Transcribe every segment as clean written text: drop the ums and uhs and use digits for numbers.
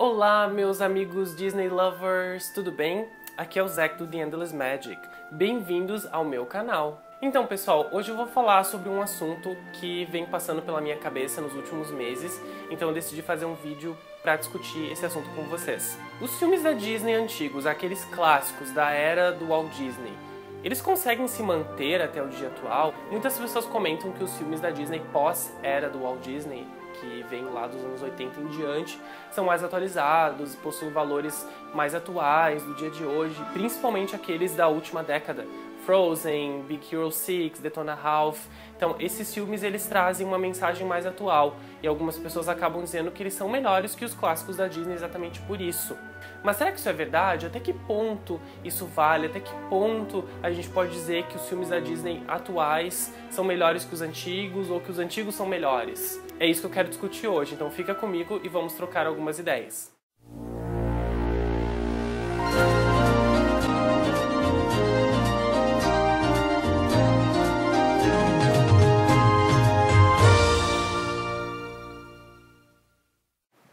Olá, meus amigos Disney Lovers, tudo bem? Aqui é o Zack do The Endless Magic. Bem-vindos ao meu canal. Então, pessoal, hoje eu vou falar sobre um assunto que vem passando pela minha cabeça nos últimos meses, então eu decidi fazer um vídeo para discutir esse assunto com vocês. Os filmes da Disney antigos, aqueles clássicos da era do Walt Disney, eles conseguem se manter até o dia atual? Muitas pessoas comentam que os filmes da Disney pós-era do Walt Disney, que vem lá dos anos 80 em diante, são mais atualizados, possuem valores mais atuais do dia de hoje, principalmente aqueles da última década. Frozen, Big Hero 6, Detona Ralph. Então, esses filmes eles trazem uma mensagem mais atual e algumas pessoas acabam dizendo que eles são melhores que os clássicos da Disney exatamente por isso. Mas será que isso é verdade? Até que ponto isso vale? Até que ponto a gente pode dizer que os filmes da Disney atuais são melhores que os antigos ou que os antigos são melhores? É isso que eu quero discutir hoje, então fica comigo e vamos trocar algumas ideias.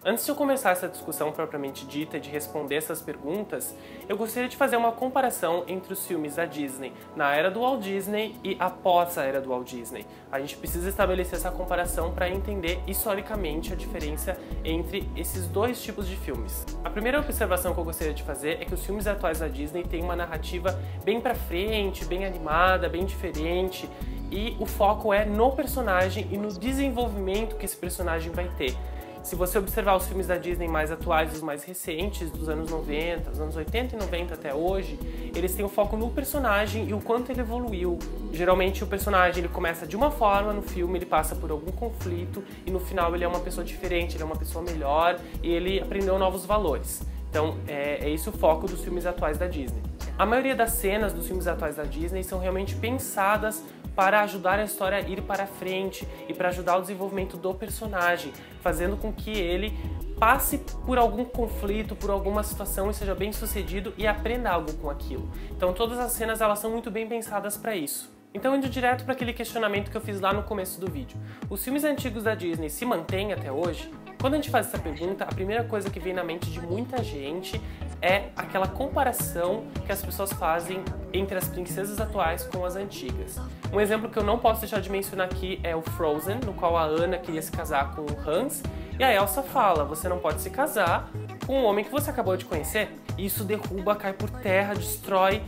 Antes de eu começar essa discussão propriamente dita e de responder essas perguntas, eu gostaria de fazer uma comparação entre os filmes da Disney na era do Walt Disney e após a era do Walt Disney. A gente precisa estabelecer essa comparação para entender historicamente a diferença entre esses dois tipos de filmes. A primeira observação que eu gostaria de fazer é que os filmes atuais da Disney têm uma narrativa bem pra frente, bem animada, bem diferente, e o foco é no personagem e no desenvolvimento que esse personagem vai ter. Se você observar os filmes da Disney mais atuais, os mais recentes, dos anos 90, dos anos 80 e 90 até hoje, eles têm o foco no personagem e o quanto ele evoluiu. Geralmente o personagem ele começa de uma forma no filme, ele passa por algum conflito e no final ele é uma pessoa diferente, ele é uma pessoa melhor e ele aprendeu novos valores. Então é esse o foco dos filmes atuais da Disney. A maioria das cenas dos filmes atuais da Disney são realmente pensadas para ajudar a história a ir para frente e para ajudar o desenvolvimento do personagem, fazendo com que ele passe por algum conflito, por alguma situação e seja bem sucedido e aprenda algo com aquilo. Então todas as cenas elas são muito bem pensadas para isso. Então, indo direto para aquele questionamento que eu fiz lá no começo do vídeo. Os filmes antigos da Disney se mantêm até hoje? Quando a gente faz essa pergunta, a primeira coisa que vem na mente de muita gente é aquela comparação que as pessoas fazem entre as princesas atuais com as antigas. Um exemplo que eu não posso deixar de mencionar aqui é o Frozen, no qual a Anna queria se casar com o Hans, e a Elsa fala, você não pode se casar com um homem que você acabou de conhecer. E isso derruba, cai por terra, destrói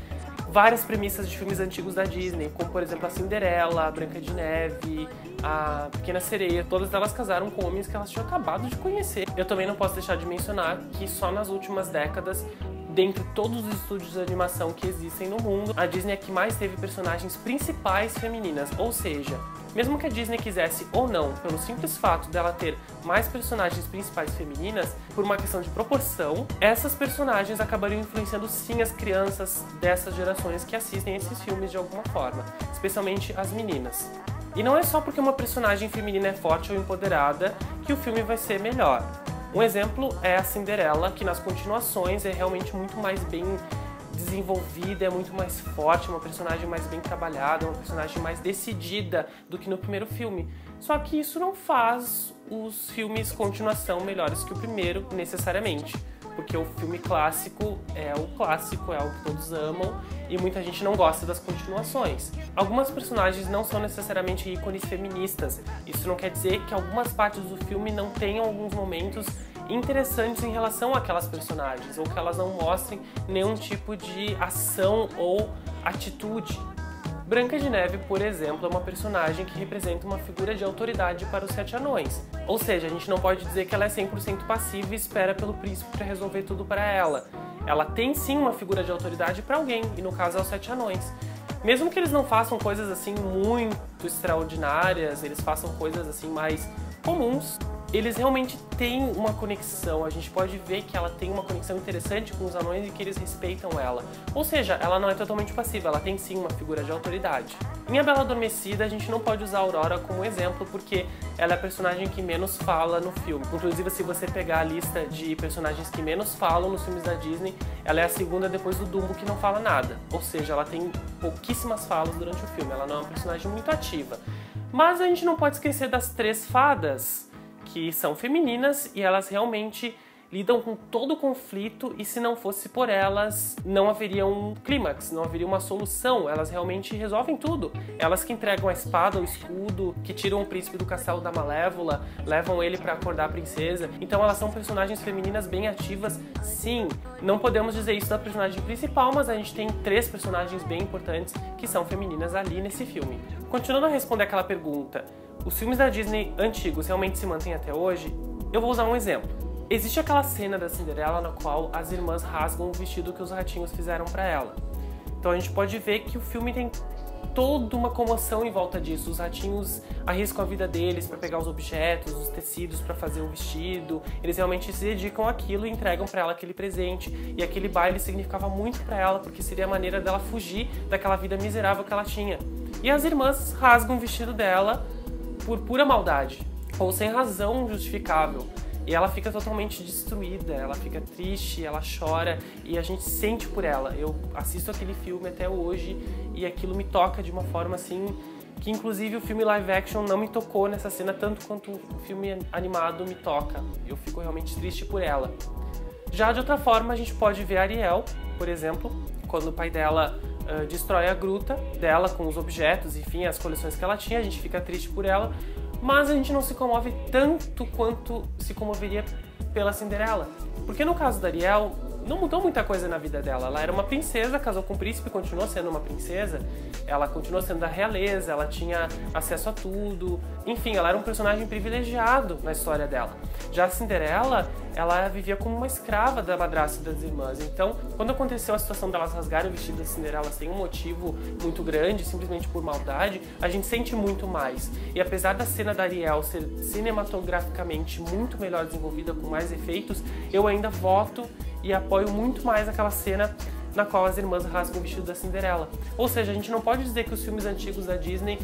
várias premissas de filmes antigos da Disney, como por exemplo a Cinderela, a Branca de Neve, a Pequena Sereia. Todas elas casaram com homens que elas tinham acabado de conhecer. Eu também não posso deixar de mencionar que só nas últimas décadas, dentre todos os estúdios de animação que existem no mundo, a Disney é que mais teve personagens principais femininas, ou seja, mesmo que a Disney quisesse ou não, pelo simples fato dela ter mais personagens principais femininas, por uma questão de proporção, essas personagens acabariam influenciando sim as crianças dessas gerações que assistem esses filmes de alguma forma, especialmente as meninas. E não é só porque uma personagem feminina é forte ou empoderada que o filme vai ser melhor. Um exemplo é a Cinderela, que nas continuações é realmente muito mais bem desenvolvida, é muito mais forte, uma personagem mais bem trabalhada, uma personagem mais decidida do que no primeiro filme. Só que isso não faz os filmes continuação melhores que o primeiro, necessariamente. Porque o filme clássico, é o que todos amam, e muita gente não gosta das continuações. Algumas personagens não são necessariamente ícones feministas. Isso não quer dizer que algumas partes do filme não tenham alguns momentos interessantes em relação àquelas personagens, ou que elas não mostrem nenhum tipo de ação ou atitude. Branca de Neve, por exemplo, é uma personagem que representa uma figura de autoridade para os 7 anões. Ou seja, a gente não pode dizer que ela é 100% passiva e espera pelo príncipe para resolver tudo para ela. Ela tem sim uma figura de autoridade para alguém, e no caso é os 7 anões. Mesmo que eles não façam coisas assim muito extraordinárias, eles façam coisas assim mais comuns, eles realmente têm uma conexão, a gente pode ver que ela tem uma conexão interessante com os anões e que eles respeitam ela. Ou seja, ela não é totalmente passiva, ela tem sim uma figura de autoridade. Em A Bela Adormecida, a gente não pode usar a Aurora como exemplo porque ela é a personagem que menos fala no filme. Inclusive, se você pegar a lista de personagens que menos falam nos filmes da Disney, ela é a segunda depois do Dumbo que não fala nada. Ou seja, ela tem pouquíssimas falas durante o filme, ela não é uma personagem muito ativa. Mas a gente não pode esquecer das 3 fadas, que são femininas e elas realmente lidam com todo o conflito e se não fosse por elas, não haveria um clímax, não haveria uma solução. Elas realmente resolvem tudo. Elas que entregam a espada, o escudo, que tiram o príncipe do castelo da Malévola, levam ele pra acordar a princesa. Então elas são personagens femininas bem ativas, sim. Não podemos dizer isso da personagem principal, mas a gente tem 3 personagens bem importantes que são femininas ali nesse filme. Continuando a responder aquela pergunta, os filmes da Disney antigos realmente se mantêm até hoje? Eu vou usar um exemplo. Existe aquela cena da Cinderela na qual as irmãs rasgam o vestido que os ratinhos fizeram pra ela. Então a gente pode ver que o filme tem toda uma comoção em volta disso. Os ratinhos arriscam a vida deles para pegar os objetos, os tecidos para fazer o vestido. Eles realmente se dedicam àquilo e entregam para ela aquele presente. E aquele baile significava muito para ela, porque seria a maneira dela fugir daquela vida miserável que ela tinha. E as irmãs rasgam o vestido dela por pura maldade, ou sem razão justificável. E ela fica totalmente destruída, ela fica triste, ela chora e a gente sente por ela. Eu assisto aquele filme até hoje e aquilo me toca de uma forma assim que inclusive o filme live action não me tocou nessa cena tanto quanto o filme animado me toca. Eu fico realmente triste por ela. Já de outra forma a gente pode ver a Ariel, por exemplo, quando o pai dela destrói a gruta dela com os objetos, enfim, as coleções que ela tinha, a gente fica triste por ela. Mas a gente não se comove tanto quanto se comoveria pela Cinderela. Porque no caso da Ariel, não mudou muita coisa na vida dela. Ela era uma princesa, casou com um príncipe, continuou sendo uma princesa. Ela continuou sendo da realeza, ela tinha acesso a tudo. Enfim, ela era um personagem privilegiado na história dela. Já a Cinderela, ela vivia como uma escrava da madrasta e das irmãs. Então, quando aconteceu a situação delas rasgarem o vestido da Cinderela sem um motivo muito grande, simplesmente por maldade, a gente sente muito mais. E apesar da cena da Ariel ser cinematograficamente muito melhor desenvolvida, com mais efeitos, eu ainda voto e apoio muito mais aquela cena na qual as irmãs rasgam o vestido da Cinderela. Ou seja, a gente não pode dizer que os filmes antigos da Disney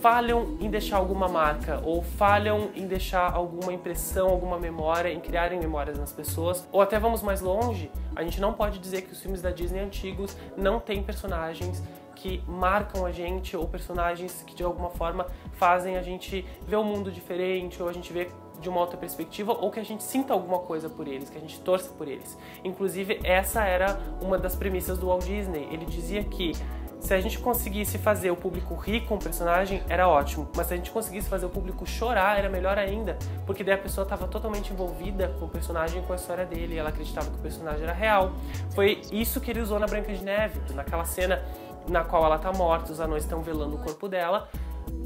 falham em deixar alguma marca, ou falham em deixar alguma impressão, alguma memória, em criarem memórias nas pessoas. Ou até vamos mais longe, a gente não pode dizer que os filmes da Disney antigos não têm personagens que marcam a gente, ou personagens que de alguma forma fazem a gente ver o mundo diferente, ou a gente ver de uma outra perspectiva, ou que a gente sinta alguma coisa por eles, que a gente torça por eles. Inclusive, essa era uma das premissas do Walt Disney. Ele dizia que se a gente conseguisse fazer o público rir com o personagem, era ótimo. Mas se a gente conseguisse fazer o público chorar, era melhor ainda. Porque daí a pessoa estava totalmente envolvida com o personagem e com a história dele. E ela acreditava que o personagem era real. Foi isso que ele usou na Branca de Neve. Naquela cena na qual ela tá morta, os anões estão velando o corpo dela.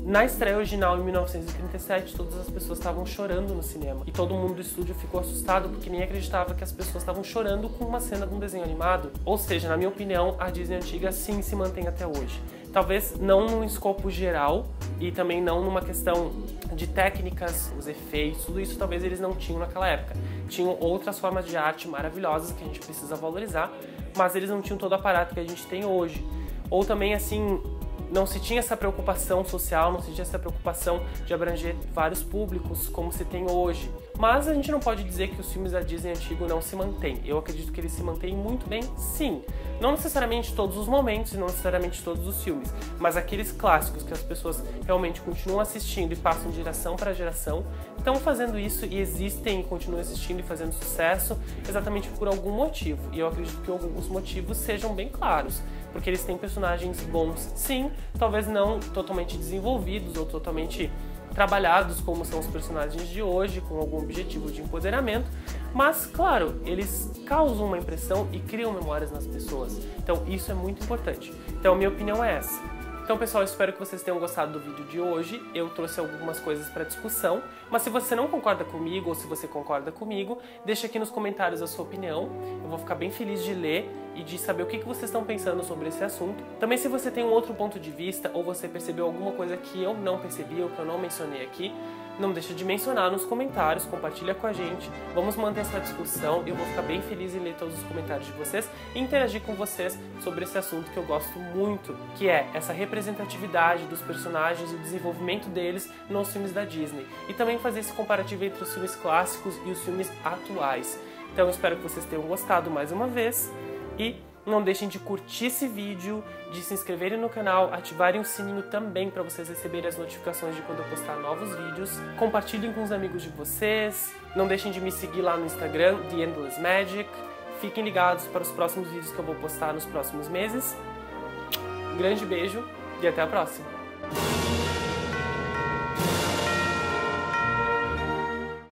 Na estreia original, em 1937, todas as pessoas estavam chorando no cinema. E todo mundo do estúdio ficou assustado porque nem acreditava que as pessoas estavam chorando com uma cena de um desenho animado. Ou seja, na minha opinião, a Disney antiga sim se mantém até hoje. Talvez não num escopo geral e também não numa questão de técnicas, os efeitos, tudo isso talvez eles não tinham naquela época. Tinham outras formas de arte maravilhosas que a gente precisa valorizar, mas eles não tinham todo o aparato que a gente tem hoje. Ou também, assim, não se tinha essa preocupação social, não se tinha essa preocupação de abranger vários públicos como se tem hoje. Mas a gente não pode dizer que os filmes da Disney antigo não se mantêm. Eu acredito que eles se mantêm muito bem, sim. Não necessariamente todos os momentos e não necessariamente todos os filmes, mas aqueles clássicos que as pessoas realmente continuam assistindo e passam de geração para geração, estão fazendo isso e existem e continuam existindo e fazendo sucesso exatamente por algum motivo. E eu acredito que alguns motivos sejam bem claros. Porque eles têm personagens bons, sim, talvez não totalmente desenvolvidos ou totalmente trabalhados como são os personagens de hoje, com algum objetivo de empoderamento, mas, claro, eles causam uma impressão e criam memórias nas pessoas. Então, isso é muito importante. Então, a minha opinião é essa. Então, pessoal, espero que vocês tenham gostado do vídeo de hoje. Eu trouxe algumas coisas para discussão, mas se você não concorda comigo ou se você concorda comigo, deixa aqui nos comentários a sua opinião. Eu vou ficar bem feliz de ler e de saber o que vocês estão pensando sobre esse assunto. Também, se você tem um outro ponto de vista ou você percebeu alguma coisa que eu não percebi ou que eu não mencionei aqui, não deixa de mencionar nos comentários, compartilha com a gente, vamos manter essa discussão. Eu vou ficar bem feliz em ler todos os comentários de vocês e interagir com vocês sobre esse assunto que eu gosto muito, que é essa representatividade dos personagens e o desenvolvimento deles nos filmes da Disney. E também fazer esse comparativo entre os filmes clássicos e os filmes atuais. Então eu espero que vocês tenham gostado mais uma vez e Não deixem de curtir esse vídeo, de se inscreverem no canal, ativarem o sininho também para vocês receberem as notificações de quando eu postar novos vídeos. Compartilhem com os amigos de vocês. Não deixem de me seguir lá no Instagram, The Endless Magic. Fiquem ligados para os próximos vídeos que eu vou postar nos próximos meses. Um grande beijo e até a próxima!